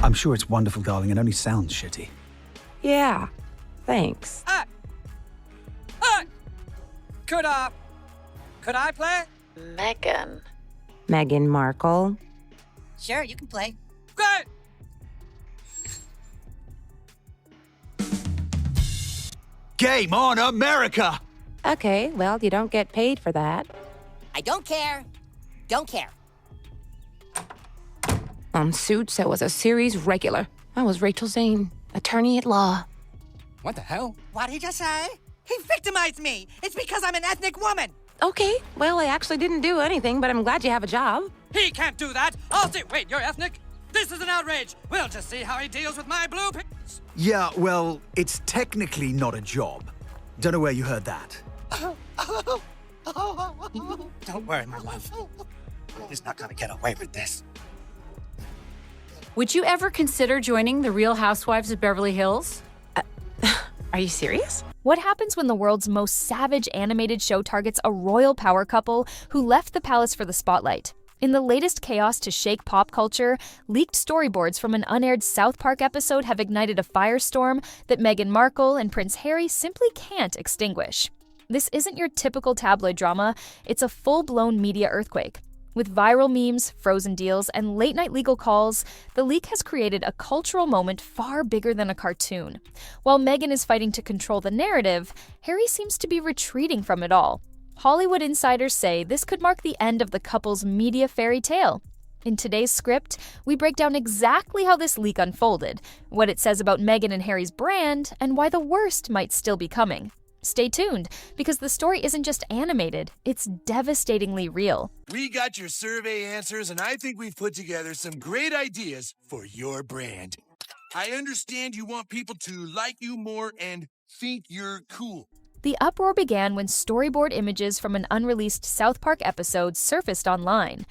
I'm sure it's wonderful, darling. It only sounds shitty. Yeah, thanks. Could I play? Meghan Markle. Sure, you can play. Great! Game on, America! Okay, well, you don't get paid for that. I don't care. Don't care. On Suits, I was a series regular. I was Rachel Zane, attorney at law. What the hell? What did he just say? He victimized me. It's because I'm an ethnic woman. Okay, well, I actually didn't do anything, but I'm glad you have a job. He can't do that. I'll see. Wait, you're ethnic? This is an outrage. We'll just see how he deals with my blue pics. Yeah, well, it's technically not a job. Don't know where you heard that. Don't worry, my love. He's not gonna get away with this. Would you ever consider joining the Real Housewives of Beverly Hills? Are you serious? What happens when the world's most savage animated show targets a royal power couple who left the palace for the spotlight? In the latest chaos to shake pop culture, leaked storyboards from an unaired South Park episode have ignited a firestorm that Meghan Markle and Prince Harry simply can't extinguish. This isn't your typical tabloid drama, it's a full-blown media earthquake. With viral memes, frozen deals, and late-night legal calls, the leak has created a cultural moment far bigger than a cartoon. While Meghan is fighting to control the narrative, Harry seems to be retreating from it all. Hollywood insiders say this could mark the end of the couple's media fairy tale. In today's script, we break down exactly how this leak unfolded, what it says about Meghan and Harry's brand, and why the worst might still be coming. Stay tuned, because the story isn't just animated, it's devastatingly real. We got your survey answers, and I think we've put together some great ideas for your brand. I understand you want people to like you more and think you're cool. The uproar began when storyboard images from an unreleased South Park episode surfaced online.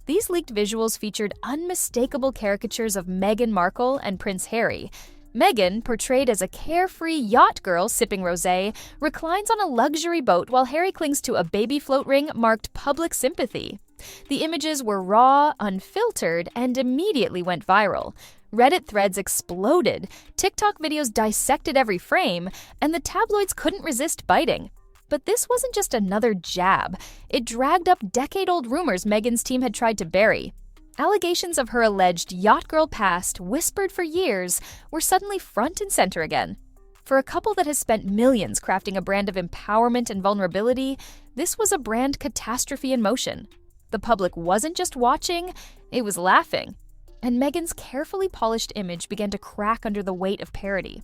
These leaked visuals featured unmistakable caricatures of Meghan Markle and Prince Harry. Meghan, portrayed as a carefree yacht girl sipping rosé, reclines on a luxury boat while Harry clings to a baby float ring marked public sympathy. The images were raw, unfiltered, and immediately went viral. Reddit threads exploded, TikTok videos dissected every frame, and the tabloids couldn't resist biting. But this wasn't just another jab. It dragged up decade-old rumors Meghan's team had tried to bury. Allegations of her alleged yacht girl past, whispered for years, were suddenly front and center again. For a couple that has spent millions crafting a brand of empowerment and vulnerability, this was a brand catastrophe in motion. The public wasn't just watching, it was laughing. And Meghan's carefully polished image began to crack under the weight of parody.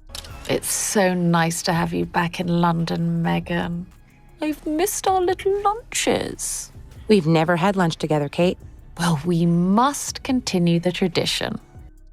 It's so nice to have you back in London, Meghan. I've missed our little lunches. We've never had lunch together, Kate. Well, we must continue the tradition.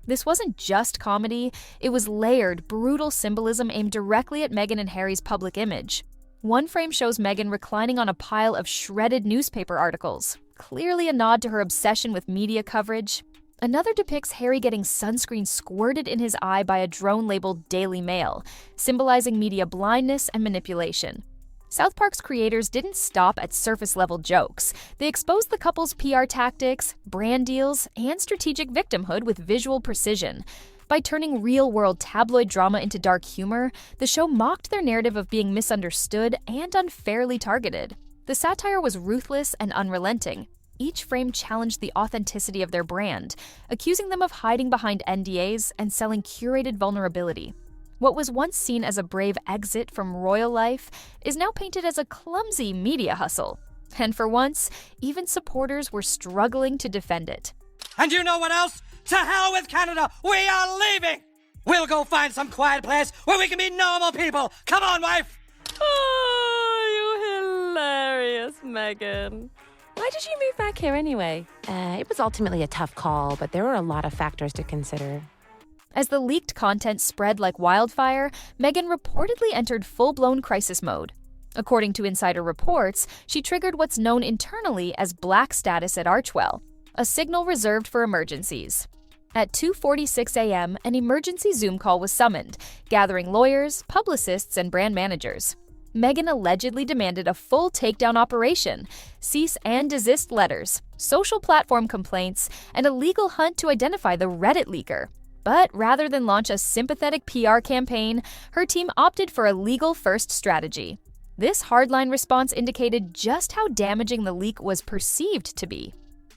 This wasn't just comedy, it was layered, brutal symbolism aimed directly at Meghan and Harry's public image. One frame shows Meghan reclining on a pile of shredded newspaper articles, clearly a nod to her obsession with media coverage. Another depicts Harry getting sunscreen squirted in his eye by a drone labeled Daily Mail, symbolizing media blindness and manipulation. South Park's creators didn't stop at surface-level jokes. They exposed the couple's PR tactics, brand deals, and strategic victimhood with visual precision. By turning real-world tabloid drama into dark humor, the show mocked their narrative of being misunderstood and unfairly targeted. The satire was ruthless and unrelenting. Each frame challenged the authenticity of their brand, accusing them of hiding behind NDAs and selling curated vulnerability. What was once seen as a brave exit from royal life is now painted as a clumsy media hustle. And for once, even supporters were struggling to defend it. And you know what else? To hell with Canada! We are leaving! We'll go find some quiet place where we can be normal people! Come on, wife! Oh, you're hilarious, Meghan. Why did you move back here anyway? It was ultimately a tough call, but there were a lot of factors to consider. As the leaked content spread like wildfire, Meghan reportedly entered full-blown crisis mode. According to insider reports, she triggered what's known internally as black status at Archwell, a signal reserved for emergencies. At 2:46 a.m., an emergency Zoom call was summoned, gathering lawyers, publicists, and brand managers. Meghan allegedly demanded a full takedown operation, cease and desist letters, social platform complaints, and a legal hunt to identify the Reddit leaker. But rather than launch a sympathetic PR campaign, her team opted for a legal-first strategy. This hardline response indicated just how damaging the leak was perceived to be.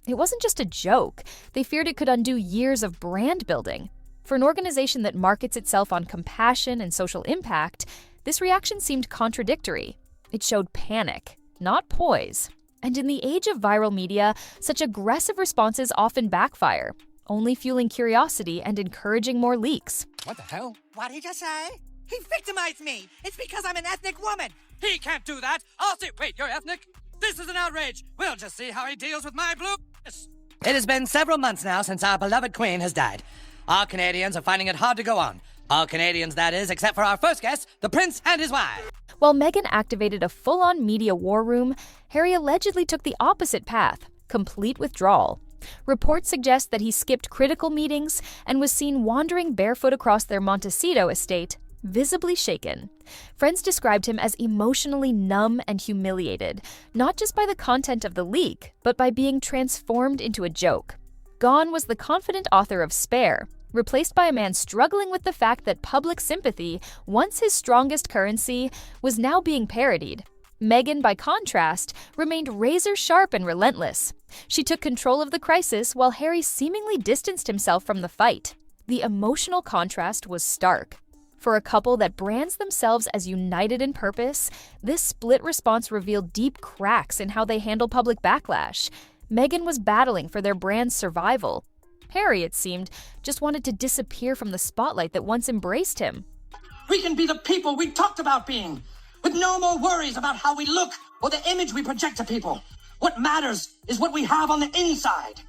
It wasn't just a joke. They feared it could undo years of brand building. For an organization that markets itself on compassion and social impact, this reaction seemed contradictory. It showed panic, not poise. And in the age of viral media, such aggressive responses often backfire, only fueling curiosity and encouraging more leaks. What the hell? What did he just say? He victimized me. It's because I'm an ethnic woman. He can't do that. I'll see. Wait, you're ethnic? This is an outrage. We'll just see how he deals with my blue. It has been several months now since our beloved queen has died. Our Canadians are finding it hard to go on. All Canadians, that is, except for our first guest, the prince and his wife. While Meghan activated a full-on media war room, Harry allegedly took the opposite path, complete withdrawal. Reports suggest that he skipped critical meetings and was seen wandering barefoot across their Montecito estate, visibly shaken. Friends described him as emotionally numb and humiliated, not just by the content of the leak, but by being transformed into a joke. Gone was the confident author of Spare, replaced by a man struggling with the fact that public sympathy, once his strongest currency, was now being parodied. Meghan, by contrast, remained razor-sharp and relentless. She took control of the crisis while Harry seemingly distanced himself from the fight. The emotional contrast was stark. For a couple that brands themselves as united in purpose, this split response revealed deep cracks in how they handle public backlash. Meghan was battling for their brand's survival. Harry, it seemed, just wanted to disappear from the spotlight that once embraced him. We can be the people we talked about being, with no more worries about how we look or the image we project to people. What matters is what we have on the inside.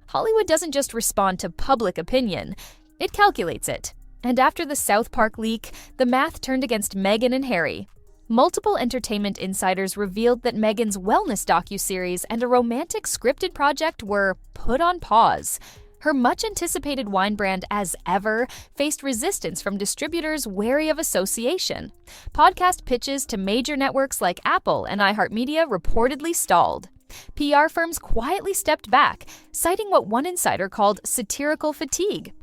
Hollywood doesn't just respond to public opinion, it calculates it. And after the South Park leak, the math turned against Meghan and Harry. Multiple entertainment insiders revealed that Meghan's wellness docuseries and a romantic scripted project were put on pause. Her much-anticipated wine brand, As Ever, faced resistance from distributors wary of association. Podcast pitches to major networks like Apple and iHeartMedia reportedly stalled. PR firms quietly stepped back, citing what one insider called satirical fatigue.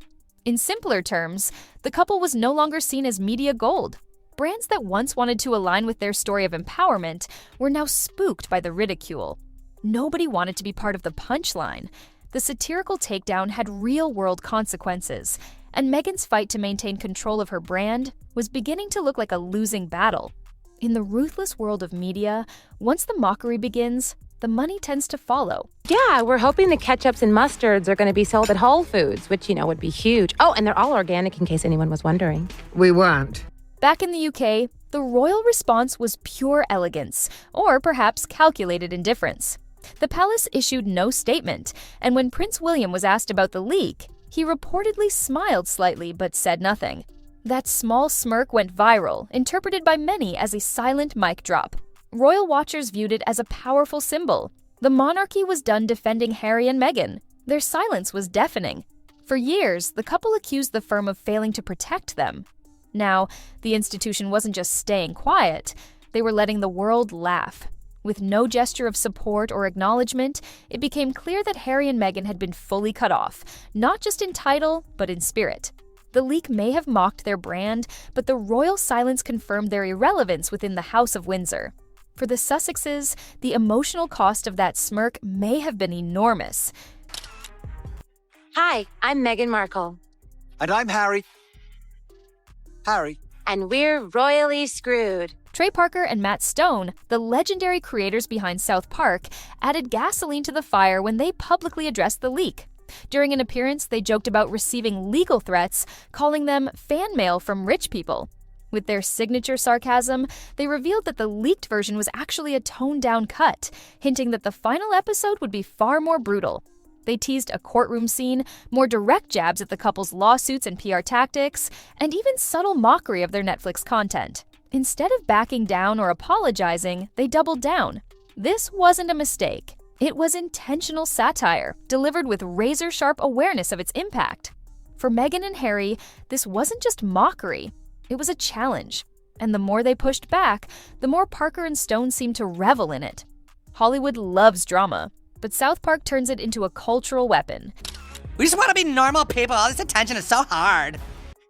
In simpler terms, the couple was no longer seen as media gold. Brands that once wanted to align with their story of empowerment were now spooked by the ridicule. Nobody wanted to be part of the punchline. The satirical takedown had real-world consequences, and Meghan's fight to maintain control of her brand was beginning to look like a losing battle. In the ruthless world of media, once the mockery begins, the money tends to follow. Yeah, we're hoping the ketchups and mustards are going to be sold at Whole Foods, which, would be huge. Oh, and they're all organic in case anyone was wondering. We weren't. Back in the UK, the royal response was pure elegance, or perhaps calculated indifference. The palace issued no statement, and when Prince William was asked about the leak, he reportedly smiled slightly but said nothing. That small smirk went viral, interpreted by many as a silent mic drop. Royal watchers viewed it as a powerful symbol. The monarchy was done defending Harry and Meghan. Their silence was deafening. For years, the couple accused the firm of failing to protect them. Now, the institution wasn't just staying quiet, they were letting the world laugh. With no gesture of support or acknowledgement, it became clear that Harry and Meghan had been fully cut off, not just in title, but in spirit. The leak may have mocked their brand, but the royal silence confirmed their irrelevance within the House of Windsor. For the Sussexes, the emotional cost of that smirk may have been enormous. Hi, I'm Meghan Markle. And I'm Harry. Harry. And we're royally screwed. Trey Parker and Matt Stone, the legendary creators behind South Park, added gasoline to the fire when they publicly addressed the leak. During an appearance, they joked about receiving legal threats, calling them fan mail from rich people. With their signature sarcasm, they revealed that the leaked version was actually a toned-down cut, hinting that the final episode would be far more brutal. They teased a courtroom scene, more direct jabs at the couple's lawsuits and PR tactics, and even subtle mockery of their Netflix content. Instead of backing down or apologizing, they doubled down. This wasn't a mistake. It was intentional satire, delivered with razor-sharp awareness of its impact. For Meghan and Harry, this wasn't just mockery. It was a challenge. And the more they pushed back, the more Parker and Stone seemed to revel in it. Hollywood loves drama, but South Park turns it into a cultural weapon. We just want to be normal people. All this attention is so hard.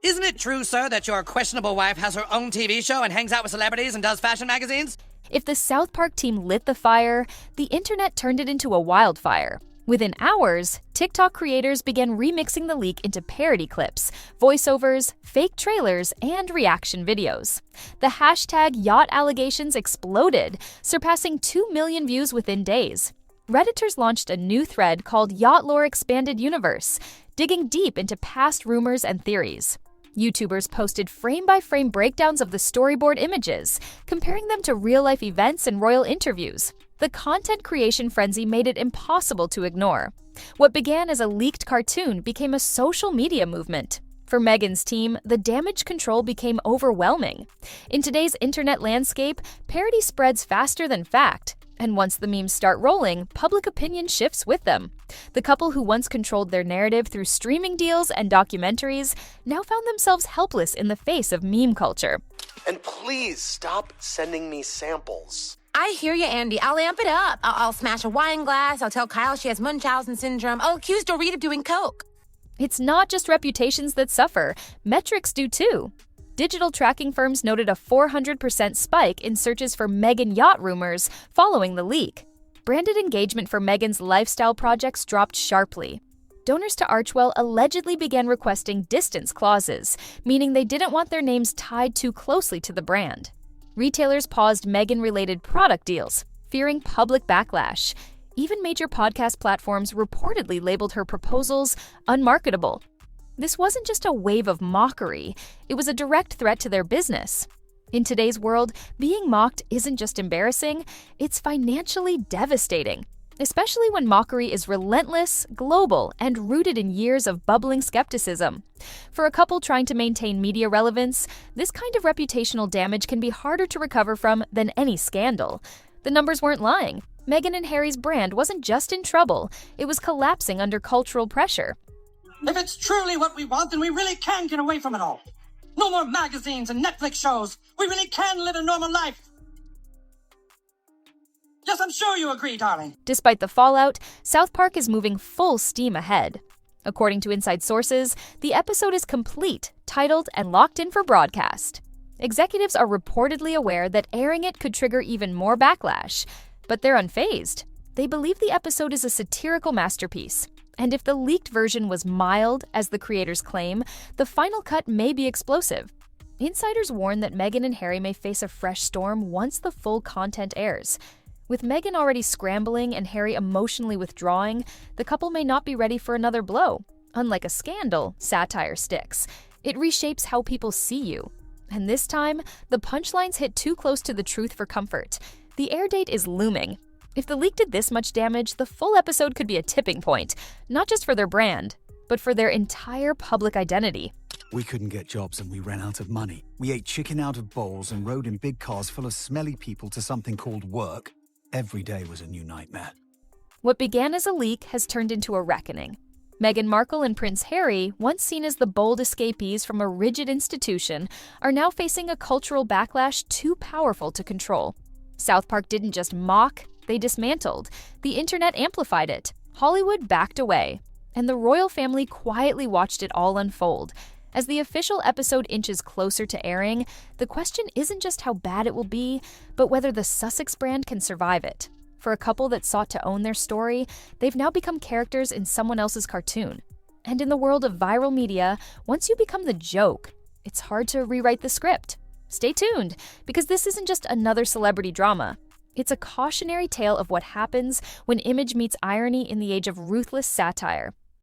Isn't it true, sir, that your questionable wife has her own TV show and hangs out with celebrities and does fashion magazines? If the South Park team lit the fire, the internet turned it into a wildfire. Within hours, TikTok creators began remixing the leak into parody clips, voiceovers, fake trailers, and reaction videos. The hashtag Yacht allegations exploded, surpassing 2 million views within days. Redditors launched a new thread called Yacht Lore Expanded Universe, digging deep into past rumors and theories. YouTubers posted frame-by-frame breakdowns of the storyboard images, comparing them to real-life events and royal interviews. The content creation frenzy made it impossible to ignore. What began as a leaked cartoon became a social media movement. For Meghan's team, the damage control became overwhelming. In today's internet landscape, parody spreads faster than fact. And once the memes start rolling, public opinion shifts with them. The couple who once controlled their narrative through streaming deals and documentaries now found themselves helpless in the face of meme culture. And please stop sending me samples. I hear you, Andy. I'll amp it up. I'll smash a wine glass. I'll tell Kyle she has Munchausen syndrome. I'll accuse Dorit of doing coke. It's not just reputations that suffer. Metrics do too. Digital tracking firms noted a 400% spike in searches for Meghan yacht rumors following the leak. Branded engagement for Meghan's lifestyle projects dropped sharply. Donors to Archewell allegedly began requesting distance clauses, meaning they didn't want their names tied too closely to the brand. Retailers paused Meghan-related product deals, fearing public backlash. Even major podcast platforms reportedly labeled her proposals unmarketable. This wasn't just a wave of mockery, it was a direct threat to their business. In today's world, being mocked isn't just embarrassing, it's financially devastating, especially when mockery is relentless, global, and rooted in years of bubbling skepticism. For a couple trying to maintain media relevance, this kind of reputational damage can be harder to recover from than any scandal. The numbers weren't lying. Meghan and Harry's brand wasn't just in trouble, it was collapsing under cultural pressure. If it's truly what we want, then we really can get away from it all. No more magazines and Netflix shows. We really can live a normal life. Yes, I'm sure you agree, darling. Despite the fallout, South Park is moving full steam ahead. According to inside sources, the episode is complete, titled, and locked in for broadcast. Executives are reportedly aware that airing it could trigger even more backlash, but they're unfazed. They believe the episode is a satirical masterpiece. And if the leaked version was mild, as the creators claim, the final cut may be explosive. Insiders warn that Meghan and Harry may face a fresh storm once the full content airs. With Meghan already scrambling and Harry emotionally withdrawing, the couple may not be ready for another blow. Unlike a scandal, satire sticks. It reshapes how people see you. And this time, the punchlines hit too close to the truth for comfort. The air date is looming. If the leak did this much damage, the full episode could be a tipping point, not just for their brand, but for their entire public identity. We couldn't get jobs and we ran out of money. We ate chicken out of bowls and rode in big cars full of smelly people to something called work. Every day was a new nightmare. What began as a leak has turned into a reckoning. Meghan Markle and Prince Harry, once seen as the bold escapees from a rigid institution, are now facing a cultural backlash too powerful to control. South Park didn't just mock, they dismantled. The internet amplified it. Hollywood backed away. And the royal family quietly watched it all unfold. As the official episode inches closer to airing, the question isn't just how bad it will be, but whether the Sussex brand can survive it. For a couple that sought to own their story, they've now become characters in someone else's cartoon. And in the world of viral media, once you become the joke, it's hard to rewrite the script. Stay tuned, because this isn't just another celebrity drama. It's a cautionary tale of what happens when image meets irony in the age of ruthless satire.